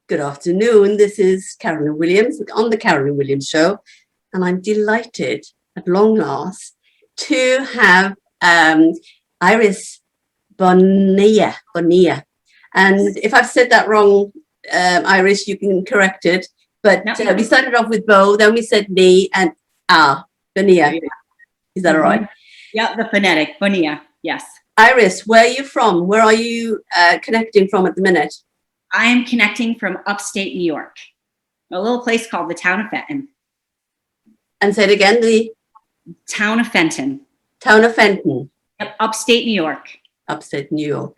Good afternoon. This is Carolyn Williams on the Carolyn Williams Show, and I'm delighted at long last to have Iris Bonella. And if I've said that wrong, Iris, you can correct it. But we started off with Bo, then we said Ni and Bonella. Is that all right? Yeah, the phonetic, Bonella, yes. Iris, where are you from? Where are you connecting from at the minute? I am connecting from upstate New York, a little place called the Town of Fenton. And say it again, the Town of Fenton. Town of Fenton. Yep, upstate New York. Upstate New York.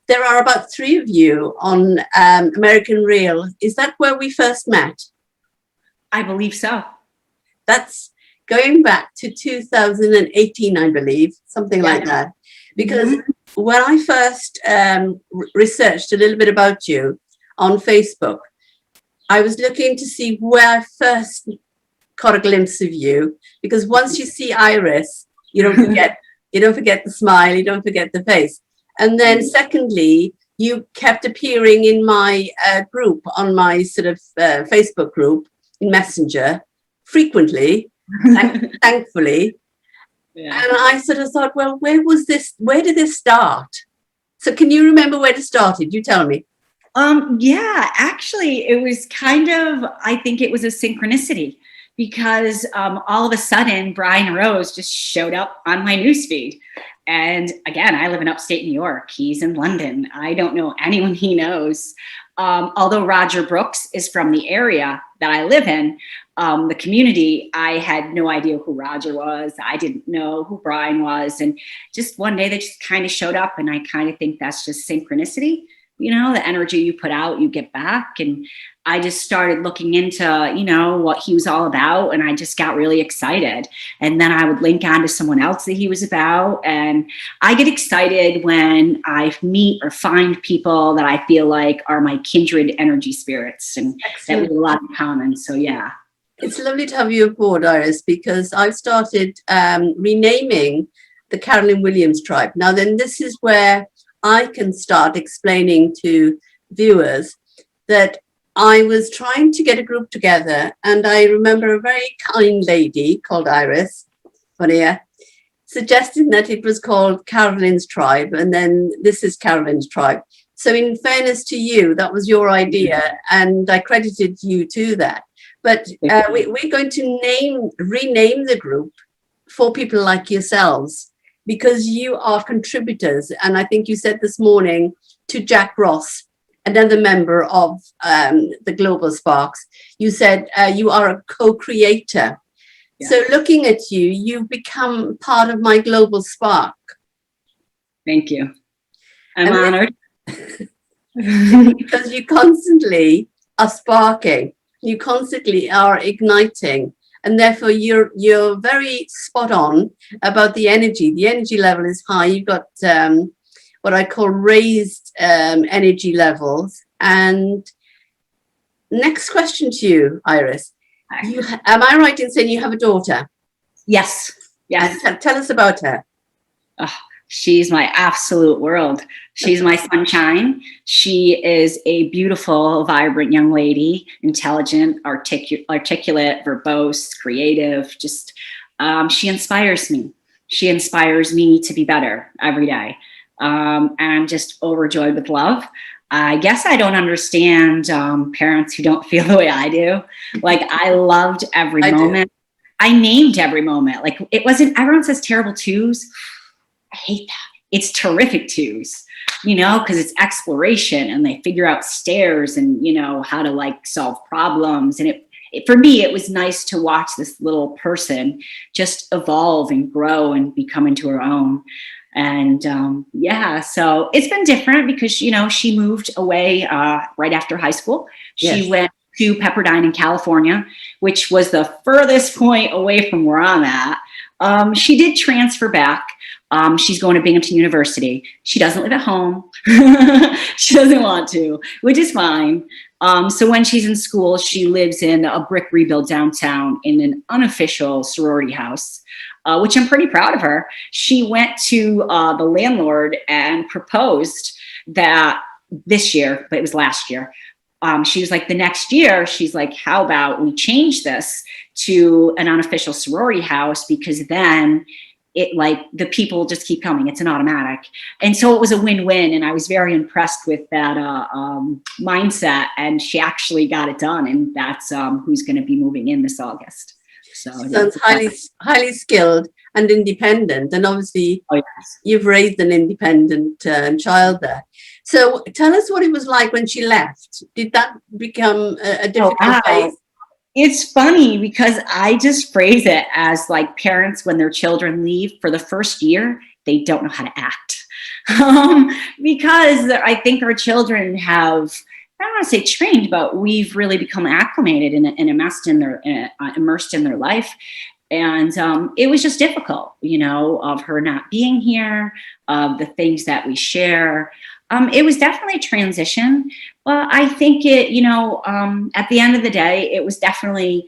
There are about 3 of you on American Real. Is that where we first met? I believe so. That's going back to 2018, I believe, something like that. Because when I first researched a little bit about you on Facebook, I was looking to see where I first caught a glimpse of you. Because once you see Iris, you don't forget. You don't forget the smile. You don't forget the face. And then, secondly, you kept appearing in my group, on my sort of Facebook group in Messenger, frequently, thankfully. Yeah. And I sort of thought, well, where did this start? So can you remember where it started? You tell me. Yeah, actually, it was kind of, I think it was a synchronicity because all of a sudden, Brian Rose just showed up on my newsfeed. And again, I live in upstate New York. He's in London. I don't know anyone he knows. Although Roger Brooks is from the area that I live in, the community, I had no idea who Roger was. I didn't know who Brian was. And just one day they just kind of showed up. And I kind of think that's just synchronicity. You know, the energy you put out, you get back. And I just started looking into, what he was all about. And I just got really excited. And then I would link on to someone else that he was about. And I get excited when I meet or find people that I feel like are my kindred energy spirits and that we have a lot in common. So, yeah. It's lovely to have you aboard, Iris, because I've started renaming the Carolyn Williams Tribe. Now, then this is where I can start explaining to viewers that I was trying to get a group together, and I remember a very kind lady called Iris Bonella suggesting that it was called Carolyn's Tribe, and then this is Carolyn's Tribe. So in fairness to you, that was your idea, and I credited you to that. But we're going to rename the group for people like yourselves, because you are contributors. And I think you said this morning to Jack Ross, another member of the Global Sparks, you said you are a co-creator. Yeah. So looking at you, you've become part of my Global Spark. Thank you. I'm honored. Because you constantly are sparking. You constantly are igniting, and therefore you're very spot on about the energy. The energy level is high. You've got what I call raised energy levels. And next question to you, Iris. Am I right in saying you have a daughter? Yes. Yes. Tell us about her. Oh, she's my absolute world. She's my sunshine. She is a beautiful, vibrant young lady, intelligent, articulate, verbose, creative. Just, she inspires me. She inspires me to be better every day. And I'm just overjoyed with love. I guess I don't understand parents who don't feel the way I do. Like, I loved every moment. I named every moment. Like, it wasn't, everyone says terrible twos. I hate that. It's terrific twos, because it's exploration and they figure out stairs and, how to like solve problems. And it for me, it was nice to watch this little person just evolve and grow and become into her own. And so it's been different because, she moved away right after high school. Yes. She went to Pepperdine in California, which was the furthest point away from where I'm at. She did transfer back. She's going to Binghamton University. She doesn't live at home. She doesn't want to, which is fine. So when she's in school, she lives in a brick rebuild downtown in an unofficial sorority house, which I'm pretty proud of her. She went to the landlord and proposed that this year, but it was last year, she was like, the next year, she's like, how about we change this to an unofficial sorority house, because then it, like, the people just keep coming. It's an automatic. And so it was a win-win. And I was very impressed with that mindset. And she actually got it done. And that's who's going to be moving in this August. So sounds highly skilled and independent. And obviously, oh, yes. You've raised an independent different there. So tell us what it was like when she left. Did that become a difficult phase? It's funny because I just phrase it as like parents when their children leave for the first year, they don't know how to act. Because I think our children have, I don't want to say trained, but we've really become acclimated and immersed in their life. And it was just difficult, you know, of her not being here, of the things that we share. It was definitely a transition. Well, I think it, you know, at the end of the day, it was definitely,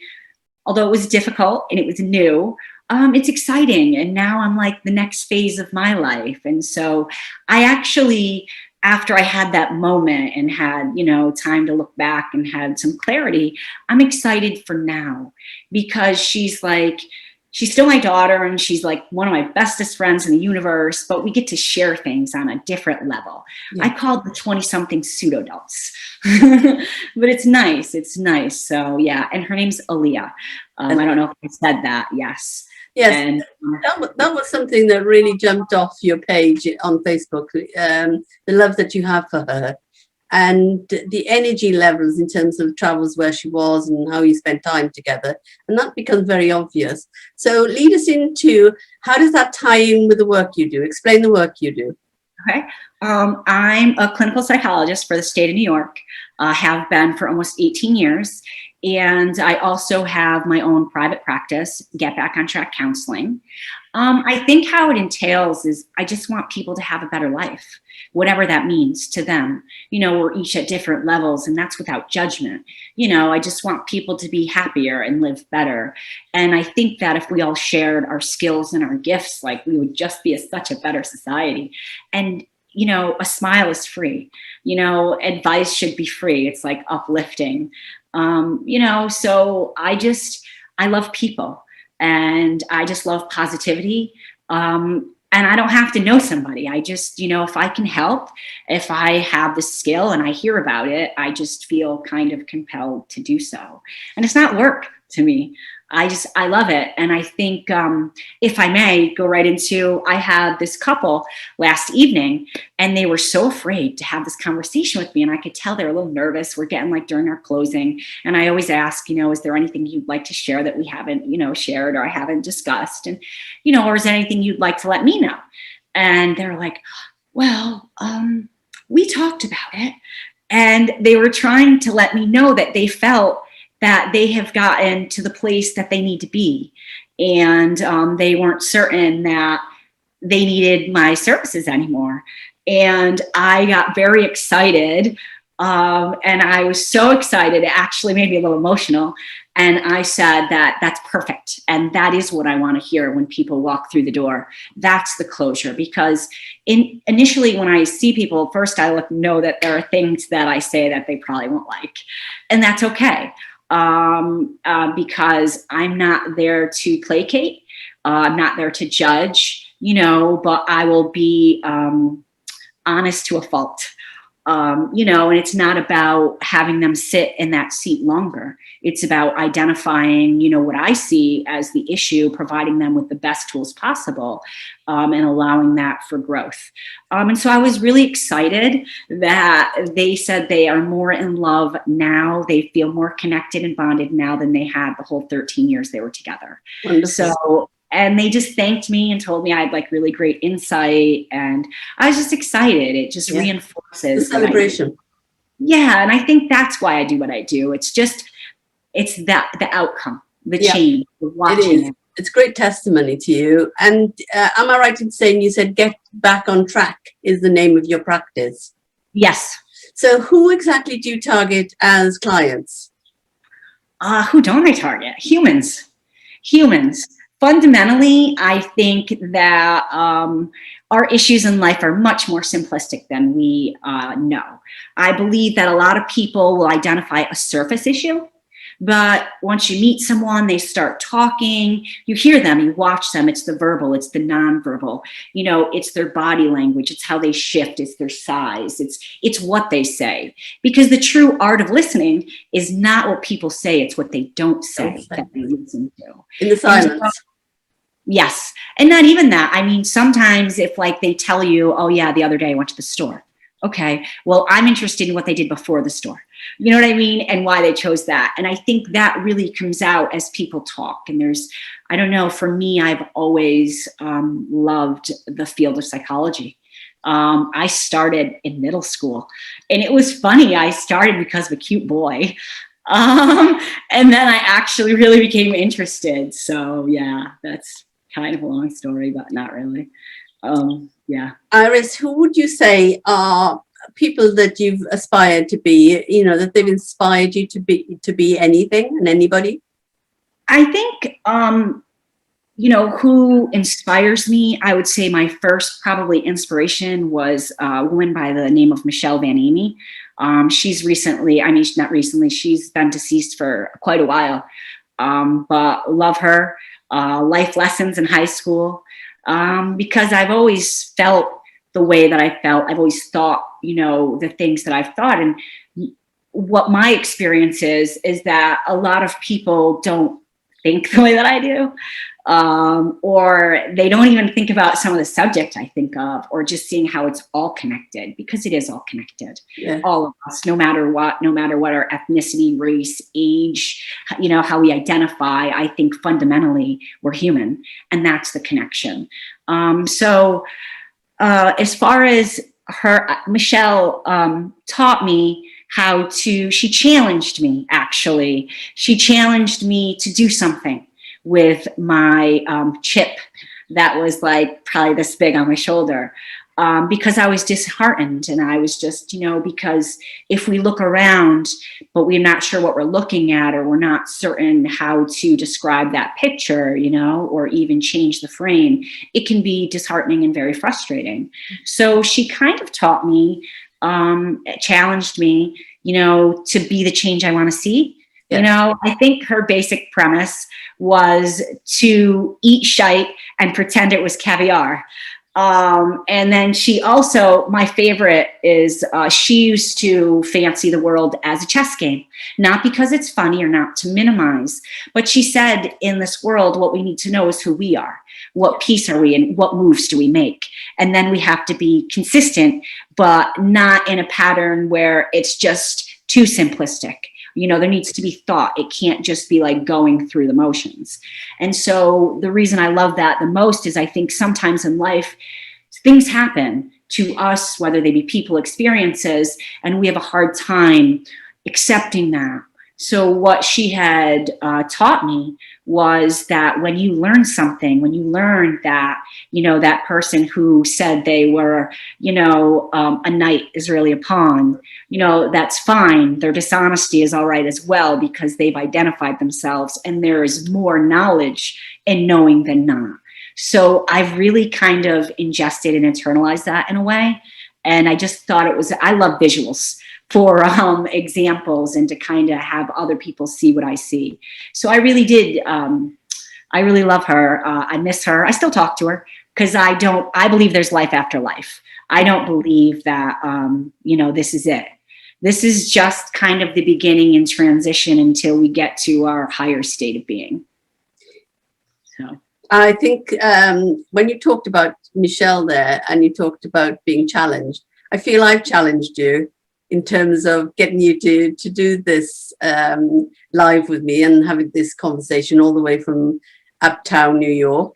although it was difficult and it was new, it's exciting. And now I'm like the next phase of my life. And so I actually, after I had that moment and had, you know, time to look back and had some clarity, I'm excited for now, because she's still my daughter and she's like one of my bestest friends in the universe, but we get to share things on a different level. Yeah. I call the 20-something pseudo-adults, but it's nice. It's nice. So yeah. And her name's Aaliyah. I don't know if I said that. Yes. Yes. And that was something that really jumped off your page on Facebook. The love that you have for her and the energy levels in terms of travels where she was and how you spent time together. And that becomes very obvious. So lead us into, how does that tie in with the work you do? Explain the work you do. Okay. I'm a clinical psychologist for the state of New York, have been for almost 18 years. And I also have my own private practice, Get Back on Track Counseling. I think how it entails is I just want people to have a better life, whatever that means to them. You know, we're each at different levels, and that's without judgment. You know, I just want people to be happier and live better. And I think that if we all shared our skills and our gifts, like, we would just be such a better society. And you know, a smile is free. You know, advice should be free. It's like uplifting. You know, so I love people, and I just love positivity. And I don't have to know somebody. I just, you know, if I can help, if I have the skill and I hear about it, I just feel kind of compelled to do so. And it's not work to me. I love it. And I think, if I may go right into, I had this couple last evening and they were so afraid to have this conversation with me. And I could tell they're a little nervous. We're getting like during our closing. And I always ask, you know, is there anything you'd like to share that we haven't, you know, shared or I haven't discussed? And, you know, or is there anything you'd like to let me know? And they're like, well, we talked about it. And they were trying to let me know that they felt that they have gotten to the place that they need to be. And they weren't certain that they needed my services anymore. And I got very excited. And I was so excited, it actually made me a little emotional. And I said that that's perfect. And that is what I want to hear when people walk through the door. That's the closure. Because initially when I see people, first I know that there are things that I say that they probably won't like. And that's okay. Because I'm not there to placate. I'm not there to judge, you know, but I will be honest to a fault. You know, and it's not about having them sit in that seat longer. It's about identifying, you know, what I see as the issue, providing them with the best tools possible, and allowing that for growth. And so I was really excited that they said they are more in love now. They feel more connected and bonded now than they had the whole 13 years they were together. Wonderful. So, and they just thanked me and told me I had like really great insight. And I was just excited. It just reinforces the celebration. Yeah. And I think that's why I do what I do. It's the outcome, the change, watching it. It's great testimony to you. And am I right in saying you said Get Back on Track is the name of your practice? Yes. So who exactly do you target as clients? Who don't I target? Humans. Fundamentally, I think that our issues in life are much more simplistic than we know. I believe that a lot of people will identify a surface issue, but once you meet someone, they start talking, you hear them, you watch them, it's the verbal, it's the nonverbal, it's their body language, it's how they shift, it's their size, it's what they say. Because the true art of listening is not what people say, it's what they don't say that we listen to. In the silence. Yes. And not even that. I mean, sometimes if like they tell you, oh yeah, the other day I went to the store. Okay, well, I'm interested in what they did before the store. You know what I mean? And why they chose that. And I think that really comes out as people talk. And I don't know, for me, I've always loved the field of psychology. I started in middle school, and it was funny. I started because of a cute boy. And then I actually really became interested. So yeah, that's kind of a long story, but not really. Yeah. Iris, who would you say are people that you've aspired to be, that they've inspired you to be anything and anybody? I think, who inspires me, I would say my first probably inspiration was a woman by the name of Michelle Van Amy. She's not recently, she's been deceased for quite a while, but love her. Life lessons in high school. Because I've always felt the way that I felt. I've always thought, the things that I've thought. And what my experience is that a lot of people don't think the way that I do, or they don't even think about some of the subject I think of, or just seeing how it's all connected, because it is all connected. Yeah. All of us, no matter what our ethnicity, race, age, how we identify, I think fundamentally we're human, and that's the connection. So as far as Michelle taught me she challenged me, actually. She challenged me to do something with my chip that was like probably this big on my shoulder, because I was disheartened. And I was just, because if we look around, but we're not sure what we're looking at, or we're not certain how to describe that picture, or even change the frame, it can be disheartening and very frustrating. So she kind of taught me, challenged me, to be the change I want to see. Yeah. I think her basic premise was to eat shite and pretend it was caviar. And then she also, my favorite is, she used to fancy the world as a chess game, not because it's funny or not to minimize, but she said in this world, what we need to know is who we are, what piece are we, and what moves do we make? And then we have to be consistent, but not in a pattern where it's just too simplistic. There needs to be thought. It can't just be like going through the motions. And so the reason I love that the most is I think sometimes in life, things happen to us, whether they be people, experiences, and we have a hard time accepting that. So what she had taught me was that when you learn something, when you learn that, that person who said they were, a knight is really a pawn, that's fine. Their dishonesty is all right as well, because they've identified themselves, and there is more knowledge in knowing than not. So I've really kind of ingested and internalized that in a way. And I just thought I love visuals for examples, and to kind of have other people see what I see. So I really did. I really love her. I miss her. I still talk to her, because I believe there's life after life. I don't believe that, this is it. This is just kind of the beginning and transition until we get to our higher state of being. So I think when you talked about Michelle there, and you talked about being challenged, I feel I've challenged you in terms of getting you to do this live with me and having this conversation all the way from Uptown New York.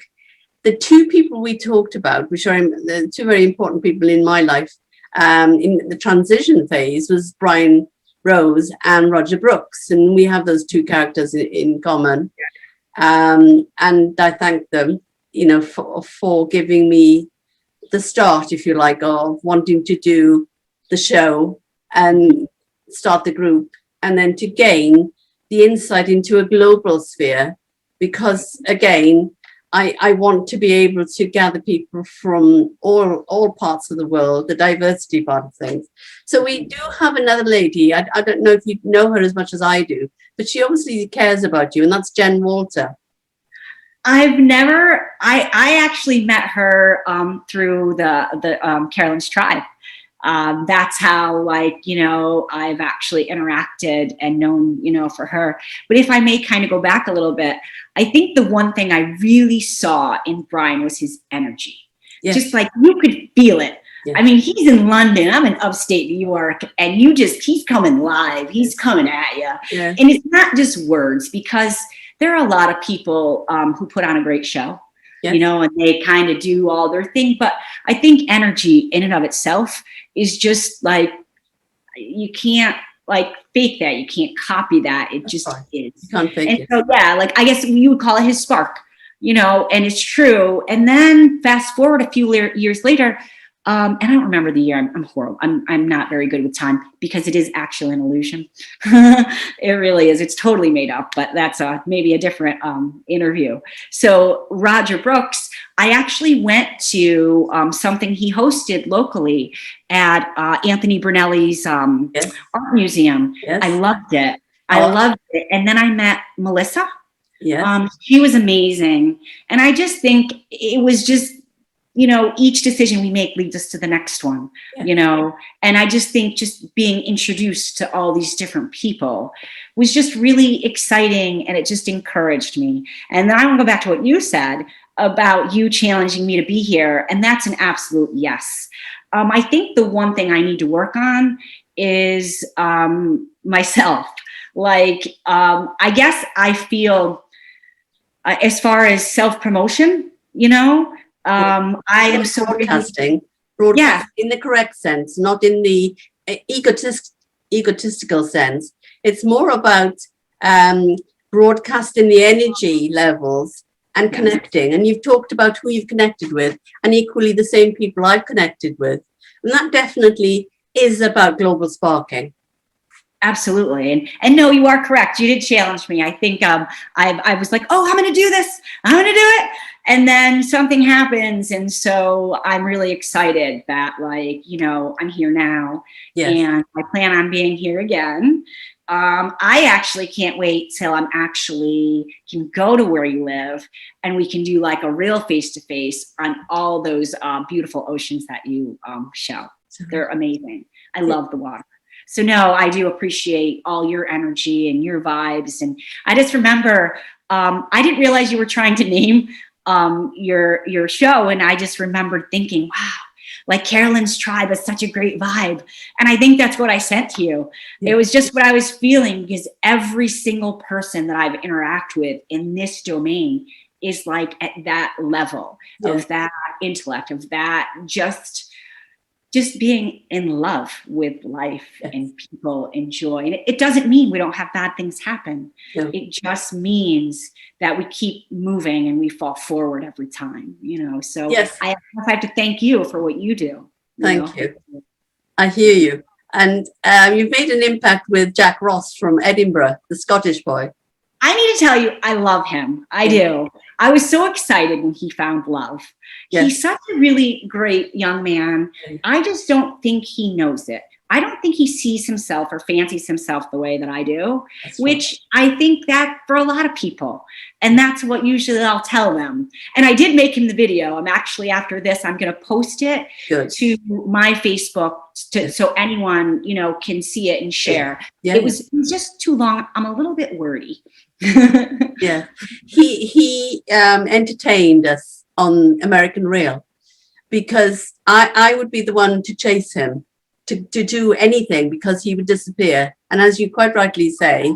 The two people we talked about, which are the two very important people in my life in the transition phase, was Brian Rose and Roger Brooks. And we have those two characters in common. And I thank them, for giving me the start, if you like, of wanting to do the show and start the group, and then to gain the insight into a global sphere, because again, I want to be able to gather people from all parts of the world, the diversity part of things. So we do have another lady. I don't know if you know her as much as I do, but she obviously cares about you, and that's Jen Walter. I actually met her through the Carolyn's Tribe. That's how, like, you know, I've actually interacted and known, you know, for her. But if I may kind of go back a little bit, I think the one thing I really saw in Brian was his energy. Yes. Just like you could feel it. Yes. I mean, he's in London, I'm in upstate New York, and he's coming live. He's coming at you. Yes. And it's not just words, because there are a lot of people who put on a great show. Yes. You know, and they kind of do all their thing. But I think energy in and of itself is just like, you can't like fake that. You can't copy that. It just is. You can't fake it. So yeah, like I guess you would call it his spark, you know, and it's true. And then fast forward a few years later, and I don't remember the year. I'm horrible. I'm not very good with time, because it is actually an illusion. It really is. It's totally made up, but that's maybe a different interview. So Roger Brooks, I actually went to something he hosted locally at Anthony Brunelli's yes. art museum. Yes. I loved it. And then I met Melissa. Yes. She was amazing. And I just think it was just, you know, each decision we make leads us to the next one, yeah. You know, and I just think just being introduced to all these different people was just really exciting, and it just encouraged me. And then I want to go back to what you said about you challenging me to be here, and that's an absolute yes. I think the one thing I need to work on is myself. Like, I guess I feel as far as self-promotion, you know, I am so broadcasting yeah. in the correct sense, not in the egotistical sense. It's more about broadcasting the energy levels and connecting. And you've talked about who you've connected with, and equally the same people I've connected with. And that definitely is about global sparking. Absolutely. And no, you are correct. You did challenge me. I think I was like, oh, I'm going to do this. I'm going to do it. And then something happens. And so I'm really excited that, like, you know, I'm here now. Yes. And I plan on being here again. I actually can't wait till I'm actually can go to where you live, and we can do like a real face-to-face on all those beautiful oceans that you show. They're amazing. I love the water. So no, I do appreciate all your energy and your vibes. And I just remember, I didn't realize you were trying to name your show. And I just remembered thinking, wow, like Carolyn's Tribe is such a great vibe. And I think that's what I sent to you. Yeah. It was just what I was feeling, because every single person that I've interacted with in this domain is like at that level of that intellect, of that just being in love with life and people and joy. And it doesn't mean we don't have bad things happen. Yeah. It just means that we keep moving and we fall forward every time, you know. So I have to thank you for what you do. Thank you. I hear you. And you've made an impact with Jack Ross from Edinburgh, the Scottish boy. I need to tell you, I love him. I do. I was so excited when he found love. Yes. He's such a really great young man. I just don't think he knows it. I don't think he sees himself or fancies himself the way that I do, which I think that for a lot of people. And that's what usually I'll tell them. And I did make him the video. I'm actually, after this, I'm going to post it to my Facebook so anyone, you know, can see it and share. Yeah. It was just too long. I'm a little bit wordy. Yeah. He entertained us on American Rail, because I would be the one to chase him to do anything, because he would disappear. And as you quite rightly say,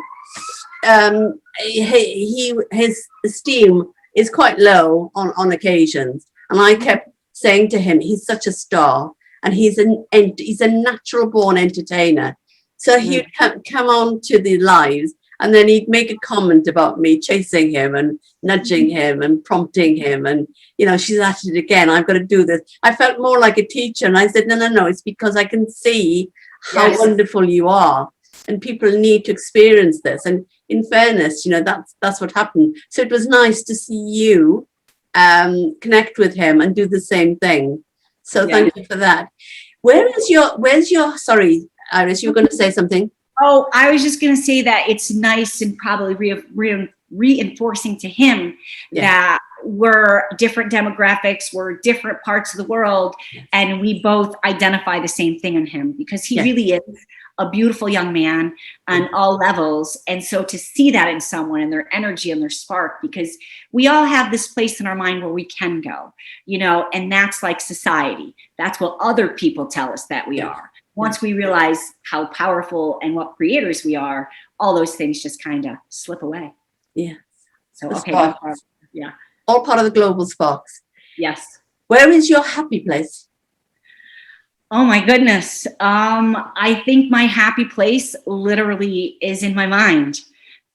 his esteem is quite low on occasions. And I kept saying to him, he's such a star, and he's a natural born entertainer. So he'd come on to the lives, and then he'd make a comment about me chasing him and nudging him and prompting him. And, you know, she's at it again. I've got to do this. I felt more like a teacher. And I said, no. It's because I can see how wonderful you are. And people need to experience this. And in fairness, you know, that's what happened. So it was nice to see you connect with him and do the same thing. So Yeah. thank you for that. Where's your, sorry, Iris, you were going to say something? Oh, I was just going to say that it's nice and probably reinforcing to him that we're different demographics, we're different parts of the world, and we both identify the same thing in him, because he really is a beautiful young man on all levels. And so to see that in someone and their energy and their spark, because we all have this place in our mind where we can go, you know, and that's like society. That's what other people tell us that we are. Once we realize how powerful and what creators we are, all those things just kind of slip away. Yeah. So, The okay. sparks. Yeah. All part of the global sparks. Yes. Where is your happy place? Oh my goodness. I think my happy place literally is in my mind.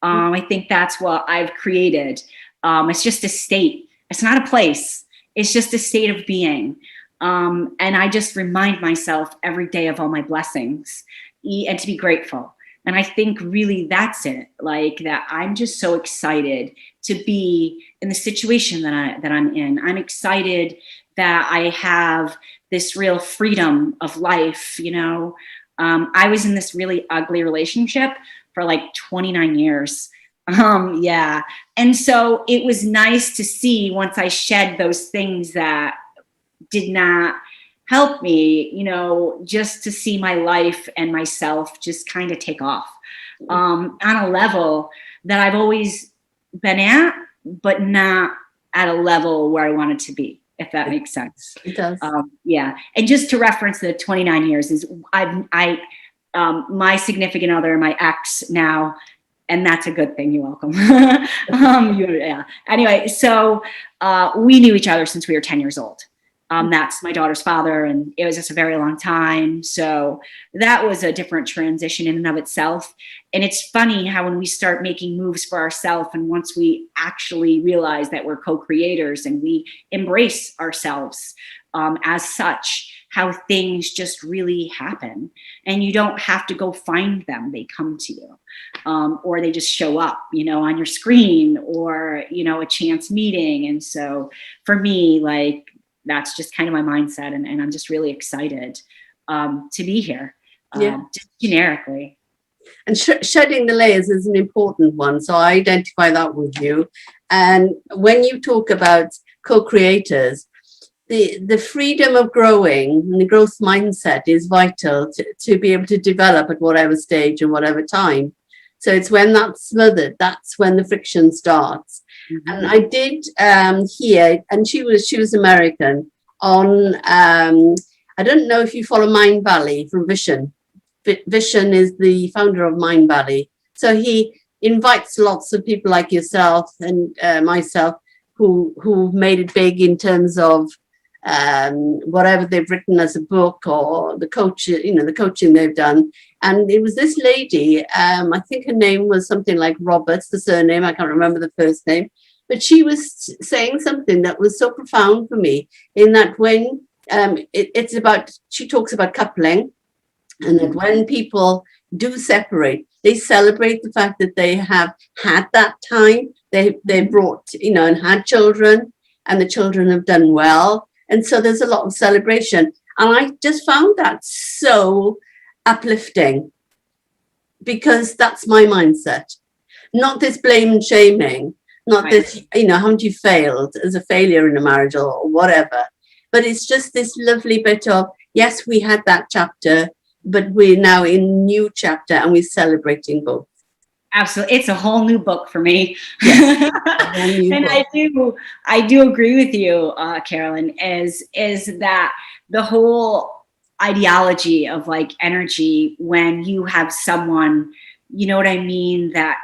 I think that's what I've created. It's just a state. It's not a place. It's just a state of being. And I just remind myself every day of all my blessings and to be grateful. And I think really that's it. Like that, I'm just so excited to be in the situation that I'm in. I'm excited that I have this real freedom of life. You know, I was in this really ugly relationship for like 29 years. Yeah. And so it was nice to see, once I shed those things that did not help me, you know, just to see my life and myself just kind of take off on a level that I've always been at, but not at a level where I wanted to be, if that makes sense. It does. Yeah. And just to reference the 29 years is my significant other, my ex now, and that's a good thing. You're welcome. Yeah. Anyway, so we knew each other since we were 10 years old. That's my daughter's father, and it was just a very long time. So that was a different transition in and of itself. And it's funny how when we start making moves for ourselves, and once we actually realize that we're co-creators and we embrace ourselves as such, how things just really happen. And you don't have to go find them. They come to you, or they just show up, you know, on your screen, or, you know, a chance meeting. And so for me, like, that's just kind of my mindset. And I'm just really excited to be here, just generically. And shedding the layers is an important one. So I identify that with you. And when you talk about co-creators, the freedom of growing and the growth mindset is vital to be able to develop at whatever stage and whatever time. So it's when that's smothered, that's when the friction starts. Mm-hmm. And I did hear, and she was American, on, I don't know if you follow Mind Valley from Vision. Vision is the founder of Mind Valley. So he invites lots of people like yourself and myself who made it big in terms of whatever they've written as a book, or the coaching they've done. And it was this lady, I think her name was something like Roberts, the surname, I can't remember the first name, but she was saying something that was so profound for me, in that when it's about, she talks about coupling, and that when people do separate, they celebrate the fact that they have had that time, they brought, you know, and had children, and the children have done well. And so there's a lot of celebration. And I just found that so uplifting, because that's my mindset. Not this blame and shaming, not this, you know, haven't you failed as a failure in a marriage or whatever. But it's just this lovely bit of, yes, we had that chapter, but we're now in a new chapter and we're celebrating both. Absolutely. It's a whole new book for me. Yes. And book. I do agree with you, Carolyn, is that the whole ideology of like energy, when you have someone, you know what I mean, that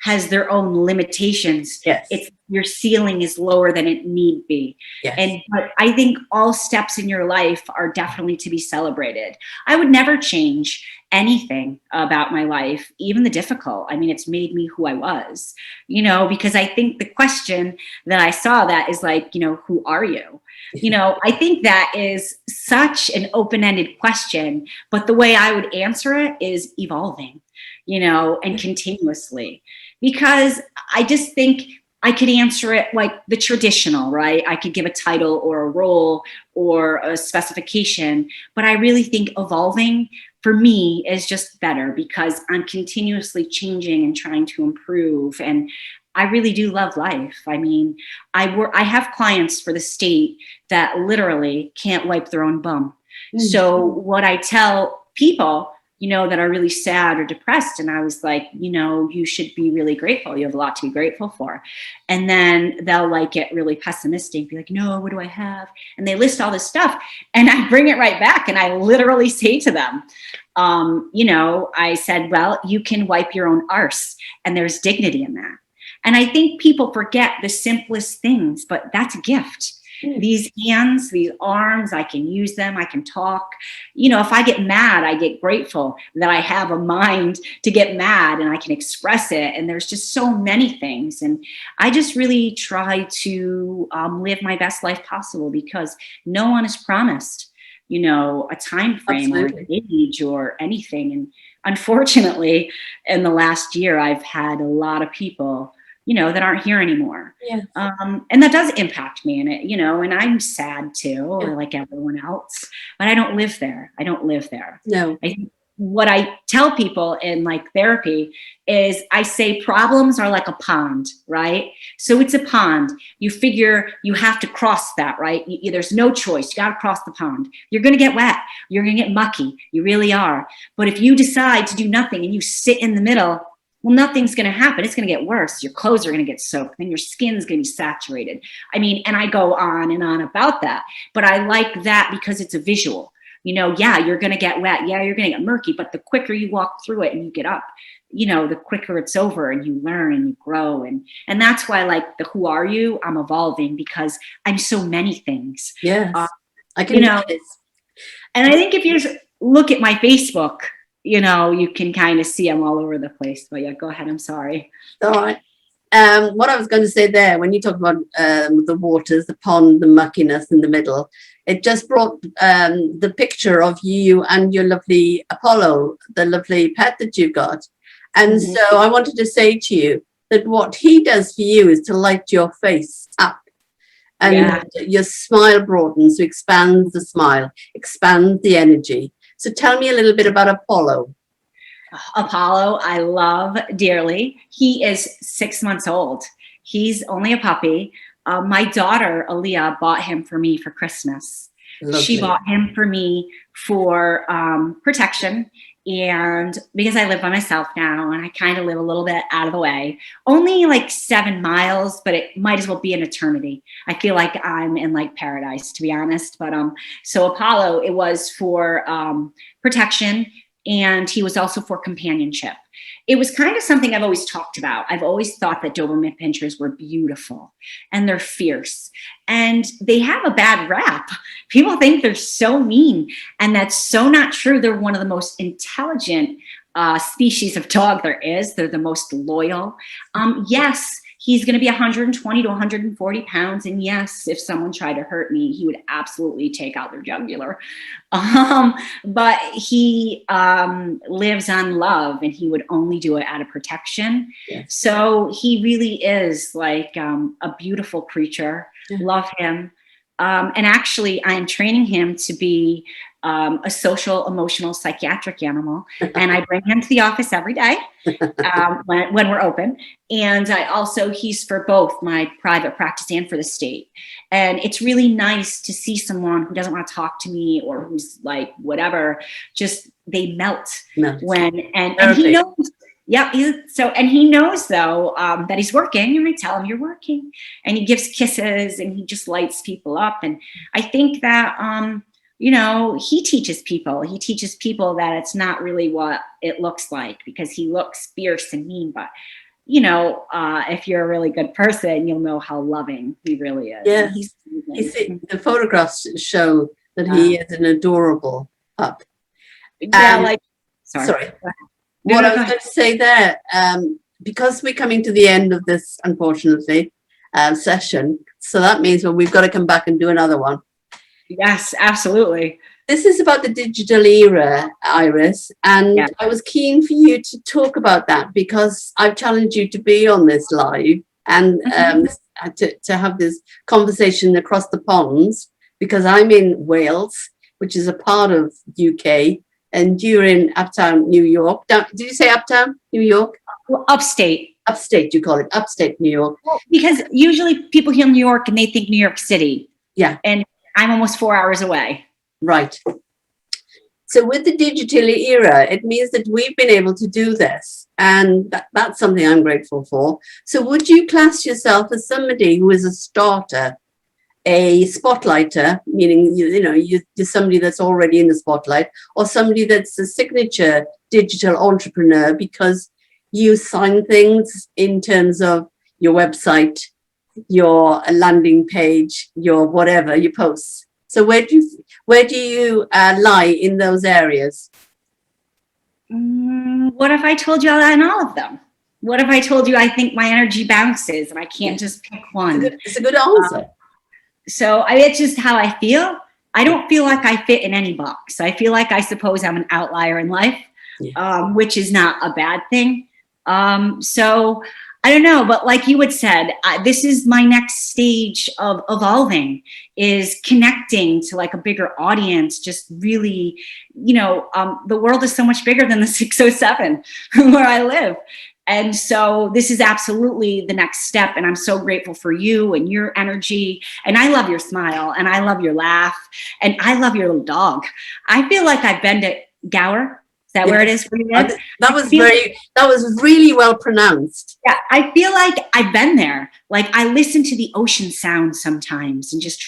has their own limitations. Yes. Your ceiling is lower than it need be. Yes. But I think all steps in your life are definitely to be celebrated. I would never change anything about my life, even the difficult. I mean, it's made me who I was, you know, because I think the question that I saw that is like, you know, who are you? You know, I think that is such an open-ended question, but the way I would answer it is evolving, you know, and continuously, because I just think I could answer it like the traditional, right? I could give a title or a role or a specification, but I really think evolving for me is just better because I'm continuously changing and trying to improve. And I really do love life. I mean, I have clients for the state that literally can't wipe their own bum. So what I tell people, that are really sad or depressed. And I was like, you should be really grateful. You have a lot to be grateful for. And then they'll like get really pessimistic, be like, no, what do I have? And they list all this stuff and I bring it right back. And I literally say to them, I said, well, you can wipe your own arse and there's dignity in that. And I think people forget the simplest things, but that's a gift. These hands, these arms, I can use them. I can talk. If I get mad, I get grateful that I have a mind to get mad and I can express it. And there's just so many things. And I just really try to live my best life possible because no one is promised, a time frame or an age or anything. And unfortunately, in the last year, I've had a lot of people that aren't here anymore. Yes. And that does impact me in it, and I'm sad too, like everyone else, but I don't live there. No. I think what I tell people in like therapy is I say problems are like a pond, right? So it's a pond. You figure you have to cross that, right? There's no choice. You got to cross the pond. You're going to get wet. You're going to get mucky. You really are. But if you decide to do nothing and you sit in the middle, well, nothing's going to happen. It's going to get worse. Your clothes are going to get soaked and your skin's going to be saturated. I mean, and I go on and on about that, but I like that because it's a visual, yeah, you're going to get wet. Yeah, you're going to get murky, but the quicker you walk through it and you get up, the quicker it's over and you learn and you grow. And that's why like the who are you, I'm evolving because I'm so many things. Yes, I can do this. And I think if you just look at my Facebook, you can kind of see I'm all over the place. But yeah, go ahead. I'm sorry. All right. What I was going to say there, when you talk about the waters, the pond, the muckiness in the middle, it just brought the picture of you and your lovely Apollo, the lovely pet that you've got. And so I wanted to say to you that what he does for you is to light your face up. And your smile broadens, so expands the smile, expands the energy. So tell me a little bit about Apollo. Apollo, I love dearly. He is 6 months old. He's only a puppy. My daughter, Aaliyah, bought him for me for Christmas. Lovely. She bought him for me for protection. And because I live by myself now and I kind of live a little bit out of the way, only like 7 miles, but it might as well be an eternity. I feel like I'm in like paradise, to be honest. But so Apollo, it was for protection and he was also for companionship. It was kind of something I've always talked about. I've always thought that Doberman pinschers were beautiful and they're fierce and they have a bad rap. People think they're so mean and that's so not true. They're one of the most intelligent species of dog there is. They're the most loyal. Yes, he's going to be 120 to 140 pounds. And yes, if someone tried to hurt me, he would absolutely take out their jugular. But he lives on love and he would only do it out of protection. Yes. So he really is like a beautiful creature. Love him. And actually, I am training him to be a social, emotional, psychiatric animal. And I bring him to the office every day when we're open. And he's for both my private practice and for the state. And it's really nice to see someone who doesn't want to talk to me or who's like, whatever, just they melt when, and he knows. Yep. And he knows though, that he's working and I tell him you're working and he gives kisses and he just lights people up. And I think that, he teaches people that it's not really what it looks like because he looks fierce and mean, but if you're a really good person, you'll know how loving he really is. Yeah. The photographs show that he is an adorable pup. Sorry. What I was going to say there, because we're coming to the end of this, unfortunately, session, so that means we've got to come back and do another one. Yes, absolutely. This is about the digital era, Iris, and I was keen for you to talk about that because I've challenged you to be on this live and to have this conversation across the ponds, because I'm in Wales, which is a part of UK, and you're in Uptown New York. Did you say Uptown New York? Well, upstate. Upstate, you call it Upstate New York. Well, because usually people hear New York and they think New York City. Yeah. And I'm almost 4 hours away. Right. So with the digital era, it means that we've been able to do this, and that's something I'm grateful for. So would you class yourself as somebody who is a starter, a spotlighter, meaning you're somebody that's already in the spotlight, or somebody that's a signature digital entrepreneur because you sign things in terms of your website, your landing page, your whatever, your posts? So where do you lie in those areas? What if I told you I lie in all of them? What if I told you I think my energy bounces and I can't just pick one? It's a good answer. So it's just how I feel. I don't feel like I fit in any box. I feel like I suppose I'm an outlier in life, which is not a bad thing. So I don't know, but like you had said, this is my next stage of evolving, is connecting to like a bigger audience. Just really, the world is so much bigger than the 607 where I live. And so this is absolutely the next step. And I'm so grateful for you and your energy. And I love your smile, and I love your laugh, and I love your little dog. I feel like I've been to Gower. Is that where it is for you? That was really well pronounced. Yeah, I feel like I've been there. Like I listen to the ocean sound sometimes, and just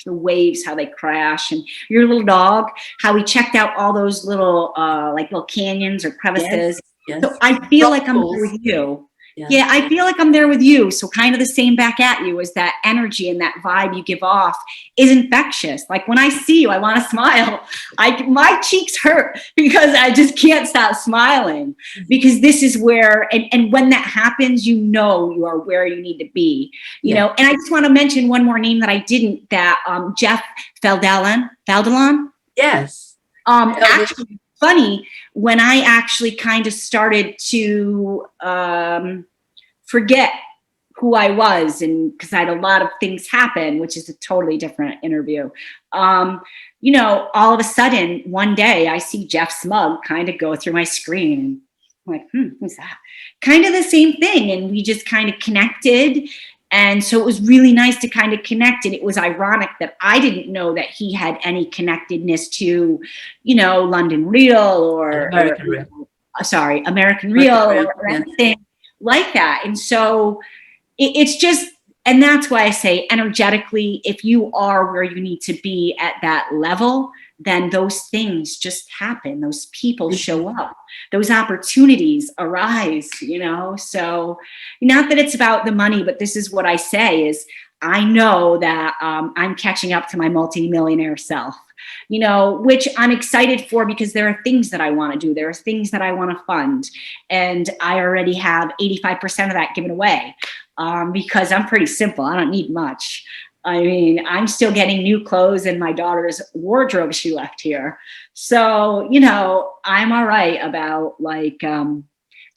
the waves, how they crash, and your little dog, how he checked out all those little little canyons or crevices. Yes. So I feel like I'm there with you. Yeah, I feel like I'm there with you. So kind of the same back at you, is that energy and that vibe you give off is infectious. Like when I see you, I want to smile. My cheeks hurt because I just can't stop smiling, because this is where, and when that happens, you are where you need to be, you know. And I just want to mention one more name that I didn't, that Jeff Feldelon. Yes. Actually, funny, when I actually kind of started to forget who I was, and because I had a lot of things happen, which is a totally different interview. All of a sudden, one day I see Jeff Smug kind of go through my screen. I'm like, who's that? Kind of the same thing. And we just kind of connected. And so it was really nice to kind of connect. And it was ironic that I didn't know that he had any connectedness to, London Real or American Real or anything like that. And so it's just, and that's why I say energetically, if you are where you need to be at that level, then those things just happen. Those people show up. Those opportunities arise, So not that it's about the money, but this is what I say is I know that I'm catching up to my multimillionaire self, which I'm excited for, because there are things that I want to do. There are things that I want to fund. And I already have 85% of that given away because I'm pretty simple. I don't need much. I mean, I'm still getting new clothes in my daughter's wardrobe she left here. So, I'm all right about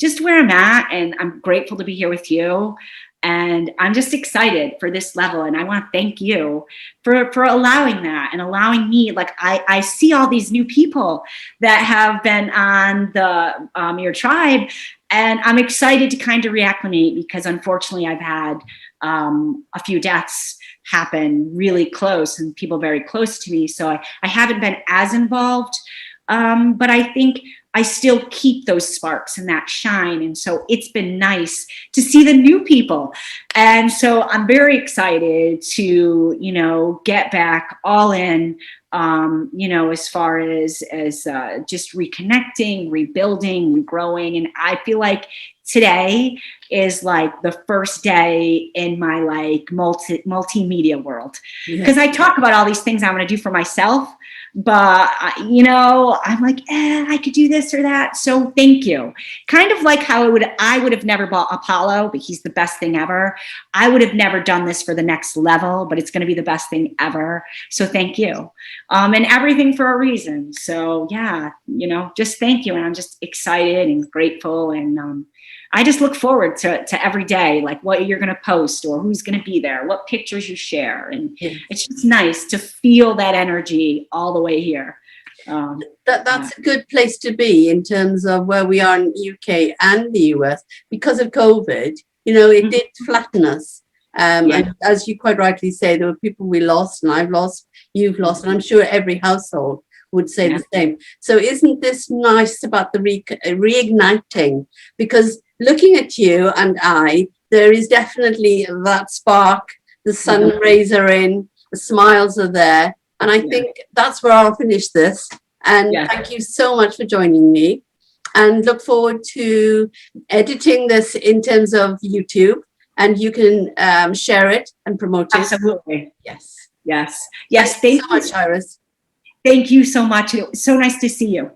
just where I'm at, and I'm grateful to be here with you. And I'm just excited for this level. And I want to thank you for allowing that and allowing me. Like I see all these new people that have been on the your tribe, and I'm excited to kind of reacclimate, because unfortunately I've had a few deaths happen really close, and people very close to me. So I haven't been as involved, but I think I still keep those sparks and that shine. And so it's been nice to see the new people. And so I'm very excited to, get back all in, as far as just reconnecting, rebuilding, regrowing. And I feel like today is like the first day in my multimedia world, because I talk about all these things I want to do for myself, but I'm like, I could do this or that. So thank you. Kind of like how I would have never bought Apollo, but he's the best thing ever. I would have never done this for the next level, but it's going to be the best thing ever. So thank you. And everything for a reason. So yeah, just thank you. And I'm just excited and grateful. And I just look forward to every day, like what you're going to post or who's going to be there, what pictures you share. And it's just nice to feel that energy all the way here. That's a good place to be in terms of where we are in UK and the US because of COVID. You know, it did flatten us. And as you quite rightly say, there were people we lost, and I've lost, you've lost, and I'm sure every household would say the same. So isn't this nice about the reigniting? Because looking at you and I, there is definitely that spark, the sun rays are in, the smiles are there. And I think that's where I'll finish this. And thank you so much for joining me, and look forward to editing this in terms of YouTube, and you can share it and promote it. Absolutely. Yes. Yes. Thank you so much, Iris. Thank you so much. It was so nice to see you.